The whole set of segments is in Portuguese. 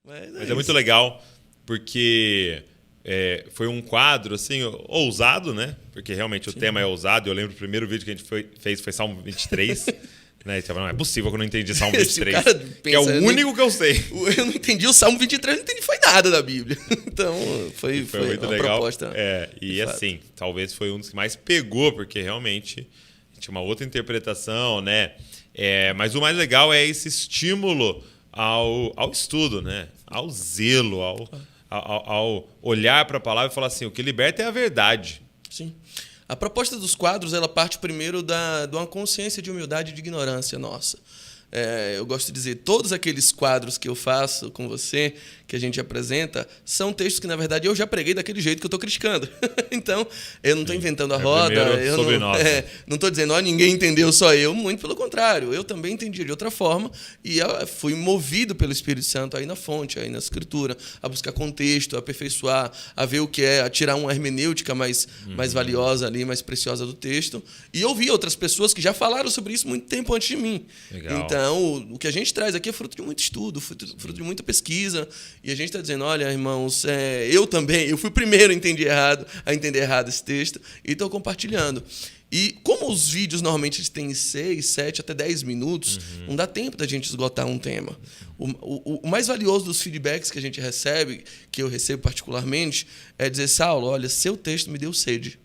Mas é muito legal, porque foi um quadro assim, ousado, né? Porque realmente o tema é ousado. Eu lembro do primeiro vídeo que a gente fez foi Salmo 23. Né? Não é possível que eu não entendi Salmo 23. Que é o único que eu sei. Eu não entendi o Salmo 23, não entendi foi nada da Bíblia. Então, foi muito uma legal. proposta. E assim, talvez foi um dos que mais pegou, porque realmente tinha uma outra interpretação, né? Mas o mais legal é esse estímulo ao estudo, né? Ao zelo, ao olhar para a palavra e falar assim, o que liberta é a verdade. Sim. A proposta dos quadros, ela parte primeiro de uma consciência de humildade e de ignorância nossa. Eu gosto de dizer, todos aqueles quadros que eu faço com você, que a gente apresenta, são textos que, na verdade, eu já preguei daquele jeito que eu estou criticando. Então, eu não estou inventando a roda, eu não estou dizendo, ninguém entendeu, só eu. Muito pelo contrário, eu também entendi de outra forma e eu fui movido pelo Espírito Santo aí na fonte, aí na escritura, a buscar contexto, a aperfeiçoar, a ver o que é, a tirar uma hermenêutica mais valiosa ali, mais preciosa do texto. E eu vi outras pessoas que já falaram sobre isso muito tempo antes de mim. Legal. Então, o que a gente traz aqui é fruto de muito estudo, fruto de muita pesquisa. E a gente está dizendo, olha, irmãos, eu fui o primeiro a entender errado esse texto e estou compartilhando. E como os vídeos normalmente têm 6, 7, até 10 minutos, não dá tempo da gente esgotar um tema. O mais valioso dos feedbacks que a gente recebe, que eu recebo particularmente, é dizer, Saulo, olha, seu texto me deu sede.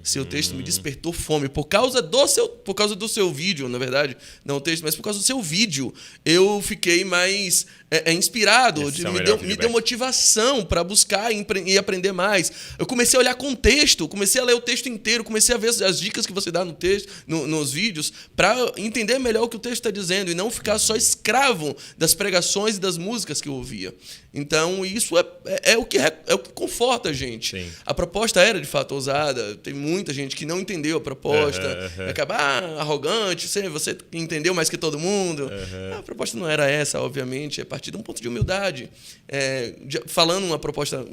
Seu texto me despertou fome. Por causa do seu vídeo, na verdade, não o texto, mas por causa do seu vídeo, eu fiquei mais inspirado, me deu motivação para buscar e aprender mais. Eu comecei a olhar contexto, comecei a ler o texto inteiro, comecei a ver as dicas que você dá no texto, nos vídeos, para entender melhor o que o texto está dizendo e não ficar só escravo das pregações e das músicas que eu ouvia. Então, isso é o que conforta a gente. Sim. A proposta era, de fato, ousada. Tem muita gente que não entendeu a proposta. Acaba arrogante, você entendeu mais que todo mundo. A proposta não era essa, obviamente. É partir de um ponto de humildade. Falando uma proposta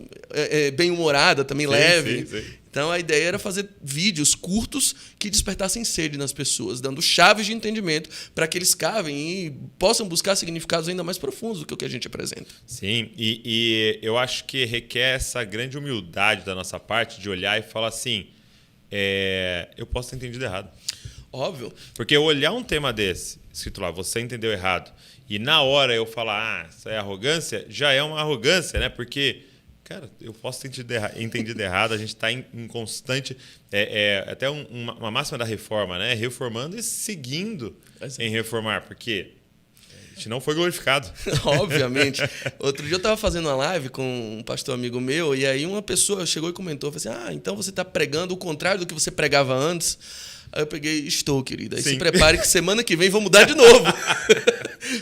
bem-humorada, também leve. Sim. Então, a ideia era fazer vídeos curtos que despertassem sede nas pessoas, dando chaves de entendimento para que eles cavem e possam buscar significados ainda mais profundos do que o que a gente apresenta. Sim, e eu acho que requer essa grande humildade da nossa parte de olhar e falar assim, eu posso ter entendido errado. Óbvio. Porque olhar um tema desse, escrito lá, você entendeu errado, e na hora eu falar, isso é arrogância, já é uma arrogância, né? Porque... Cara, eu posso ter entendido errado, a gente está em constante... até uma máxima da reforma, né? Reformando e seguindo em reformar, porque a gente não foi glorificado. Obviamente. Outro dia eu estava fazendo uma live com um pastor amigo meu, e aí uma pessoa chegou e comentou, falou assim, então você está pregando o contrário do que você pregava antes? Aí eu peguei, estou, querida. Aí se prepare que semana que vem vou mudar de novo.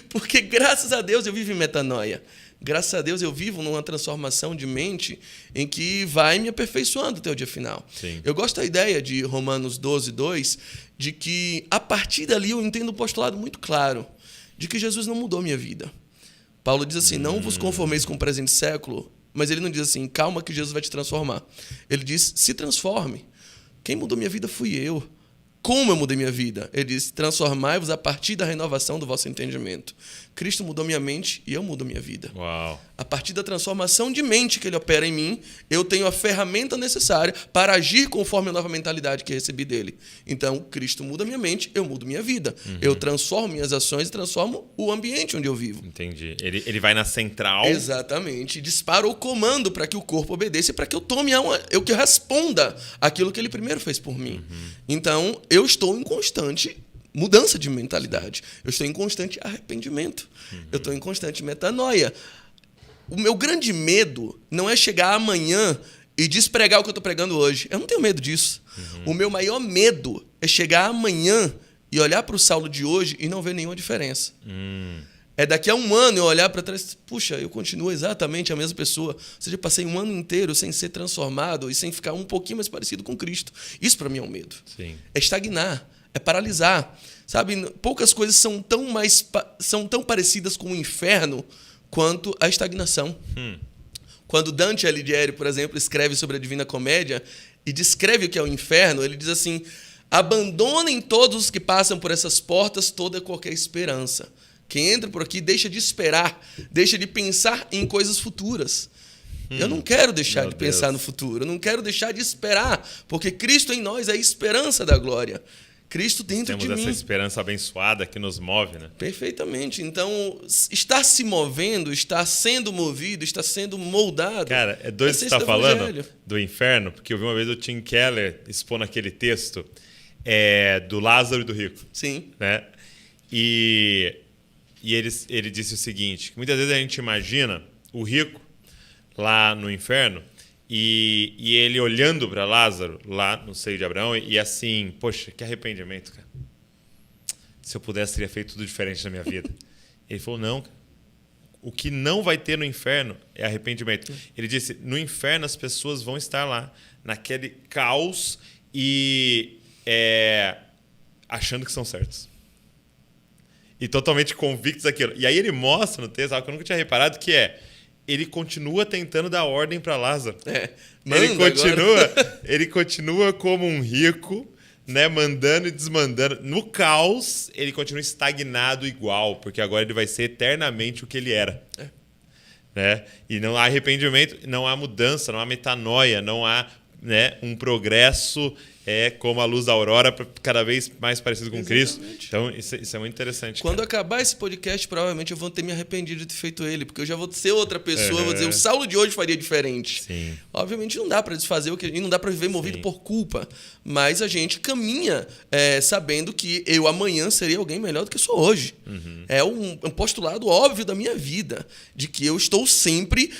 Porque, graças a Deus, eu vivo em metanoia. Graças a Deus, eu vivo numa transformação de mente em que vai me aperfeiçoando até o dia final. Sim. Eu gosto da ideia de Romanos 12, 2, de que, a partir dali, eu entendo um postulado muito claro de que Jesus não mudou minha vida. Paulo diz assim, não vos conformeis com o presente século, mas ele não diz assim, calma que Jesus vai te transformar. Ele diz, se transforme. Quem mudou minha vida fui eu. Como eu mudei minha vida? Ele diz, transformai-vos a partir da renovação do vosso entendimento. Cristo mudou minha mente e eu mudo minha vida. Uau. A partir da transformação de mente que ele opera em mim, eu tenho a ferramenta necessária para agir conforme a nova mentalidade que recebi dele. Então, Cristo muda minha mente, eu mudo minha vida. Eu transformo minhas ações e transformo o ambiente onde eu vivo. Entendi. Ele vai na central. Exatamente. Dispara o comando para que o corpo obedeça e para que eu tome que eu responda aquilo que ele primeiro fez por mim. Então, eu estou em constante mudança de mentalidade. Eu estou em constante arrependimento. Eu estou em constante metanoia. O meu grande medo não é chegar amanhã e despregar o que eu estou pregando hoje. Eu não tenho medo disso. O meu maior medo é chegar amanhã e olhar para o Saulo de hoje e não ver nenhuma diferença. É daqui a um ano eu olhar para trás, puxa, eu continuo exatamente a mesma pessoa. Ou seja, eu passei um ano inteiro sem ser transformado e sem ficar um pouquinho mais parecido com Cristo. Isso para mim é um medo. Sim. É estagnar, é paralisar. Sabe, poucas coisas são tão parecidas com o inferno quanto a estagnação. Quando Dante Alighieri, por exemplo, escreve sobre a Divina Comédia e descreve o que é o inferno, ele diz assim, abandonem todos os que passam por essas portas toda e qualquer esperança. Quem entra por aqui deixa de esperar, deixa de pensar em coisas futuras. Eu não quero deixar de pensar no futuro, eu não quero deixar de esperar, porque Cristo em nós é a esperança da glória. Cristo dentro de mim. Temos essa esperança abençoada que nos move, né? Perfeitamente. Então, estar se movendo, estar sendo movido, estar sendo moldado. Cara, é doido que você está falando do inferno, porque eu vi uma vez o Tim Keller expondo aquele texto do Lázaro e do rico. Sim. Né? E ele disse o seguinte, que muitas vezes a gente imagina o rico lá no inferno e ele olhando para Lázaro lá no seio de Abraão e assim, poxa, que arrependimento, cara. Se eu pudesse, teria feito tudo diferente na minha vida. Ele falou, não, cara. O que não vai ter no inferno é arrependimento. Ele disse, no inferno as pessoas vão estar lá, naquele caos e achando que são certos. E totalmente convictos daquilo. E aí ele mostra no texto algo que eu nunca tinha reparado, que ele continua tentando dar ordem para Lázaro. Ele continua como um rico, né, mandando e desmandando. No caos, ele continua estagnado igual, porque agora ele vai ser eternamente o que ele era. Né? E não há arrependimento, não há mudança, não há metanoia, não há, né, um progresso como a luz da aurora, cada vez mais parecido com Cristo. Então, isso é muito interessante. Quando acabar esse podcast, provavelmente eu vou ter me arrependido de ter feito ele, porque eu já vou ser outra pessoa, vou dizer, o Saulo de hoje faria diferente. Sim. Obviamente não dá para desfazer o que não dá para viver movido por culpa, mas a gente caminha sabendo que eu amanhã seria alguém melhor do que eu sou hoje. Uhum. É um postulado óbvio da minha vida, de que eu estou sempre...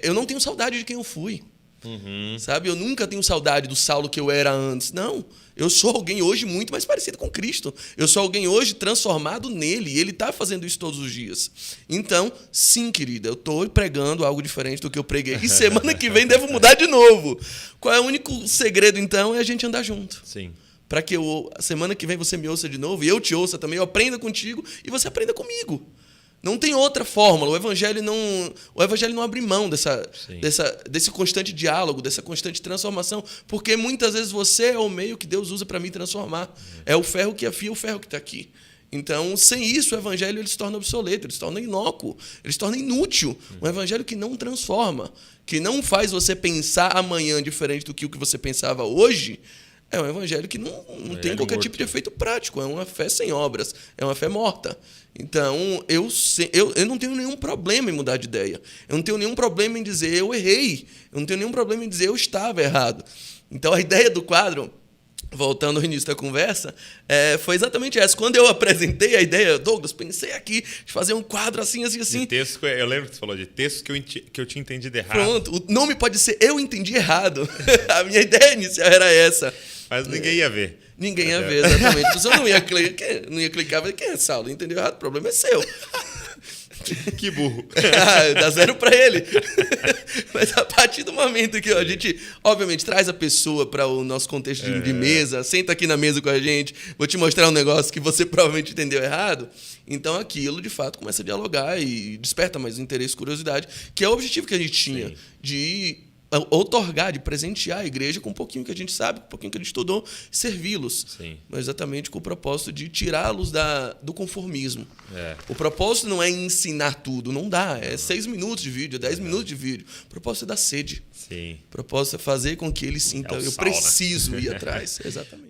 eu não tenho saudade de quem eu fui. Uhum. Sabe? Eu nunca tenho saudade do Saulo que eu era antes. Não. Eu sou alguém hoje muito mais parecido com Cristo. Eu sou alguém hoje transformado nele. E ele está fazendo isso todos os dias. Então, sim, querida, eu estou pregando algo diferente do que eu preguei. E semana que vem devo mudar de novo. Qual é o único segredo, então? É a gente andar junto. Sim. Para que semana que vem você me ouça de novo e eu te ouça também. Eu aprenda contigo e você aprenda comigo. Não tem outra fórmula. O evangelho não abre mão desse constante diálogo, dessa constante transformação, porque muitas vezes você é o meio que Deus usa para me transformar. É o ferro que afia o ferro que está aqui. Então, sem isso, o evangelho ele se torna obsoleto, ele se torna inócuo, ele se torna inútil. Um evangelho que não transforma, que não faz você pensar amanhã diferente do que o que você pensava hoje, é um evangelho que não tem qualquer tipo de efeito prático. É uma fé sem obras. É uma fé morta. Então, eu não tenho nenhum problema em mudar de ideia. Eu não tenho nenhum problema em dizer eu errei. Eu não tenho nenhum problema em dizer eu estava errado. Então, a ideia do quadro, voltando ao início da conversa, foi exatamente essa. Quando eu apresentei a ideia, Douglas, pensei aqui de fazer um quadro assim. De texto, eu lembro que você falou de texto que eu tinha entendido errado. Pronto, o nome pode ser Eu Entendi Errado. A minha ideia inicial era essa. Mas ninguém ia ver. Ninguém ia ver, exatamente. A pessoa não ia clicar, vai, quem é Saulo? Entendeu errado? O problema é seu. Que burro. Dá 0 para ele. Mas a partir do momento que a gente, obviamente, traz a pessoa para o nosso contexto de mesa, senta aqui na mesa com a gente, vou te mostrar um negócio que você provavelmente entendeu errado, então aquilo, de fato, começa a dialogar e desperta mais interesse e curiosidade, que é o objetivo que a gente tinha, de outorgar, de presentear a igreja com um pouquinho que a gente sabe, com um pouquinho que a gente estudou, servi-los. Mas exatamente com o propósito de tirá-los do conformismo. O propósito não é ensinar tudo, não dá. É 6 minutos de vídeo, 10 minutos de vídeo. O propósito é dar sede. Sim. O propósito é fazer com que ele sinta, eu preciso ir atrás. Exatamente.